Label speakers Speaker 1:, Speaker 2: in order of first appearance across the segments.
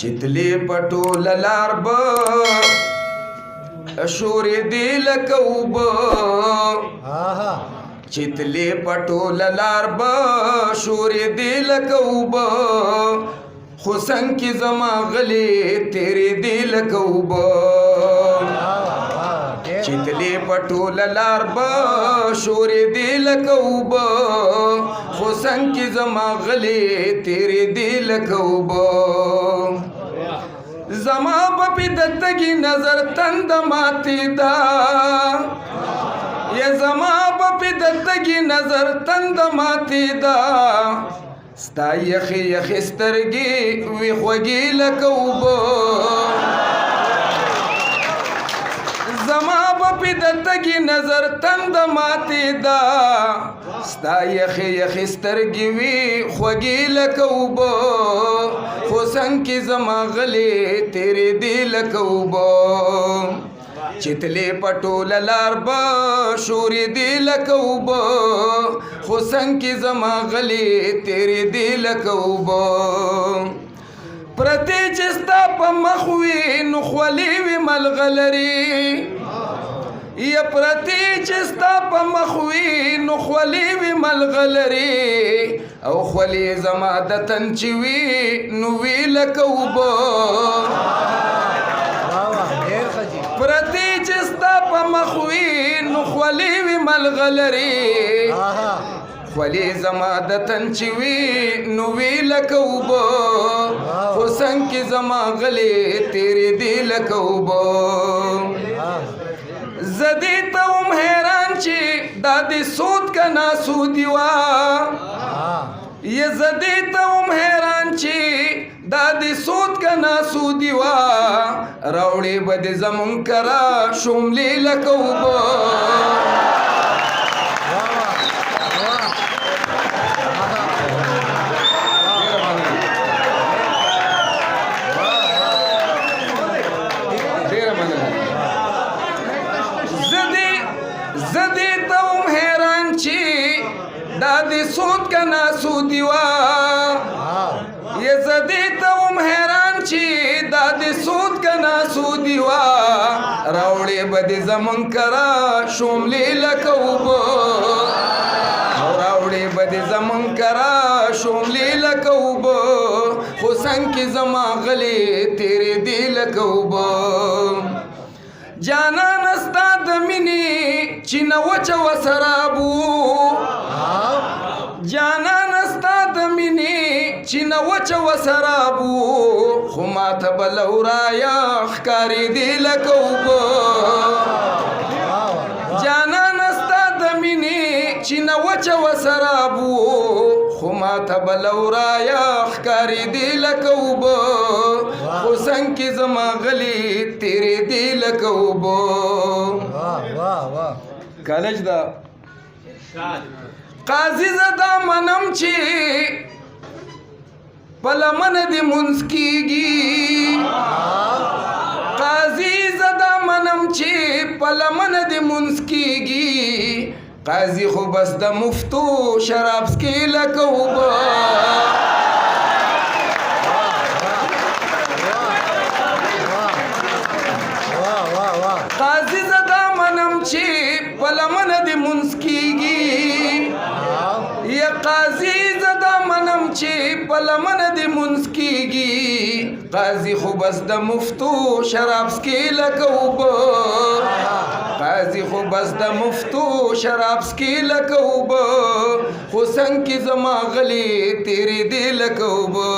Speaker 1: چتلی پټول لار به شورې دی لکه اوبه چتلی پټول لار به شورې دی لکه اوبه خو څنګ کې زما غلې تیرې دی لکه اوبه چتلی پټول لار به شورې دی لکه اوبه خو څنګ کې زما غلې تیرې دی لکه اوبه زما په دتګي نظر تند ماتې دا یا زما په دتګي نظر تند ماتې دا ستا یخې یخې سترګې وي خوږې لکه اوبه زما په دتګي نظر تند ماتې دا ستا یخې یخې سترګې وي خوږې لکه اوبه خو څنګ کې زما غلې تیرې دی لکه اوبه چتلی پټول لار به شورې دی لکه اوبه خو څنګ کې زما غلې تیرې دی لکه اوبه پرتې چې ستا په مخ وي نو خولې وي ملغلرې یا پرتی چې ستا په مخ وي نو خولې وي ملغلرې او خولې زما د تن چې وي نو وي لکه اوبه پرتی چې ستا په مخ وي نو خولې وي ملغلرې خولې زما د تن چې وي نو وي لکه اوبه خو څنګ کې زما غلې تیرې دی لکه اوبه زدی ته هم حیران چې دا دې سود که ناسودي وه یا زدی ته هم حیران چې دا دې سود که ناسودي وه راوړې به دې زمونږ کره شوملې لکه اوبه زدی ته هم حیران چې دا دې سود که ناسودي وه یا زدی ته هم حیران چې دا دې سود که ناسودي وه راوړې به دې زمونږ کره شوملې لکه اوبه راوړې به دې زمونږ کره شوملې لکه اوبه خو څنګ کې زما غلې تیرې دی لکه اوبه جانان ستا د مینې چې نه وچه و سرابو جانان ستا د مینې چې نه وچه و سرابو خو ماته به لورایه ښکارېدې لکه اوبه جانان ستا د مینې چې نه وچه و سرابو خو ماته به لورایه ښکارېدې لکه اوبه خو څنګ کې زما غلې تیرې دی لکه اوبه کالج دا قاضي زدا منم چې په لمن دې منځ کېږي قاضي زدا منم چې په لمن دې منځ کېږي قاضي خو بس د مفتو شراب څکې لکه اوبه قاضي زدا منم چې په لمن دې منځ کېږي یا قاضي زدا منم چې په لمن دې منځ کېږي قاضي خو بس د مفتو شراب څکې لکه اوبه قاضي خو بس د مفتو شراب څکې لکه اوبه خو څنګ کې زما غلې تیرې دی لکه اوبه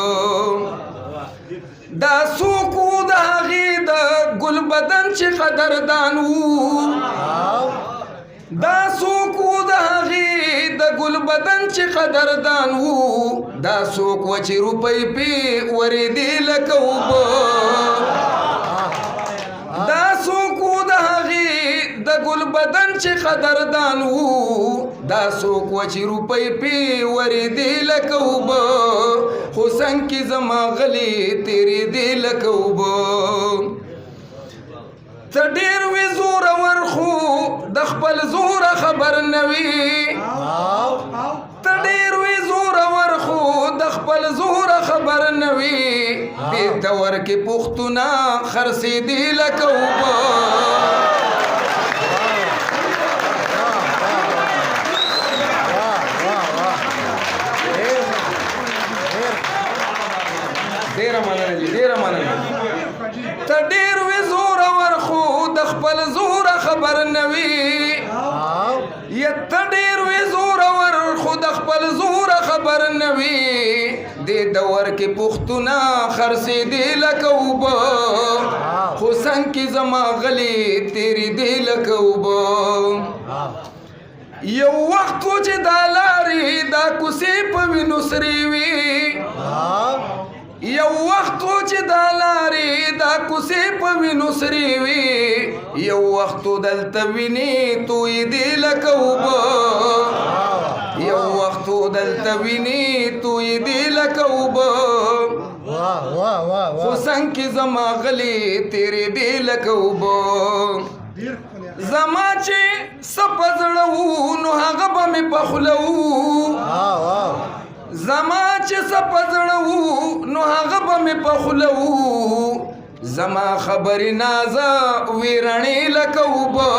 Speaker 1: دا څوک و د هغې د ګل بدن چې قدردان وو دا څوک و د هغې د ګل بدن چې قدردان وو دا څوک و چې روپۍ پې ورېدې لکه اوبه دا څوک و د هغې د ګل بدن چې قدردان وو دا څوک و چې روپۍ پې ورېدې لکه اوبه خو څنګ کې زما غلې تیرېدې لکه اوبه ته ډېر وې زورور خو د خپل زوره خبر نه وي ته ډېر وې زورور خو د خپل زور خبر نوي دې دور کې پښتونه خرڅېدي لکه اوبه ډېره مننه جي ډېره مننه ته ډېر وې زورور خو د خپل زوره خبر نه وي یا ته ډېر وې زورور خو د خپل زوره خبر نه وي دې دور کې پښتونه خرڅېدي لکه اوبه خو څنګ کې زما غلي تېرېدې لکه اوبه یو وخت و چې دا لارې دا کوڅې په وینو سرې وي یو وخت و چې دا لارې دا کوڅې په وینو سرې وي یو وخت دلته وینې تویېدې لکه اوبه یو وخت دلته وینې تویېدې لکه اوبه خو څنګ کې زما غلي تېرېدې لکه اوبه زما چې څه په زړه وو نو هغه به مې په خوله وو زما چې څه په زړه وو نو هغه به مې په خوله وو زما خبرې نازه وې رڼې لکه اوبه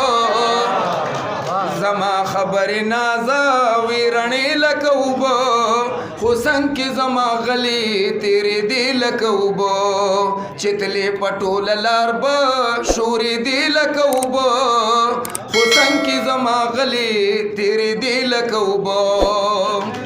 Speaker 1: زما خبرې نازه وې رڼې لکه اوبه خو څنګ کې زما غلي تېرېدې لکه اوبه چې تلې په ټوله لار به شورېدې لکه اوبه خو څنګ کې زما غلي تېرېدې لکه اوبه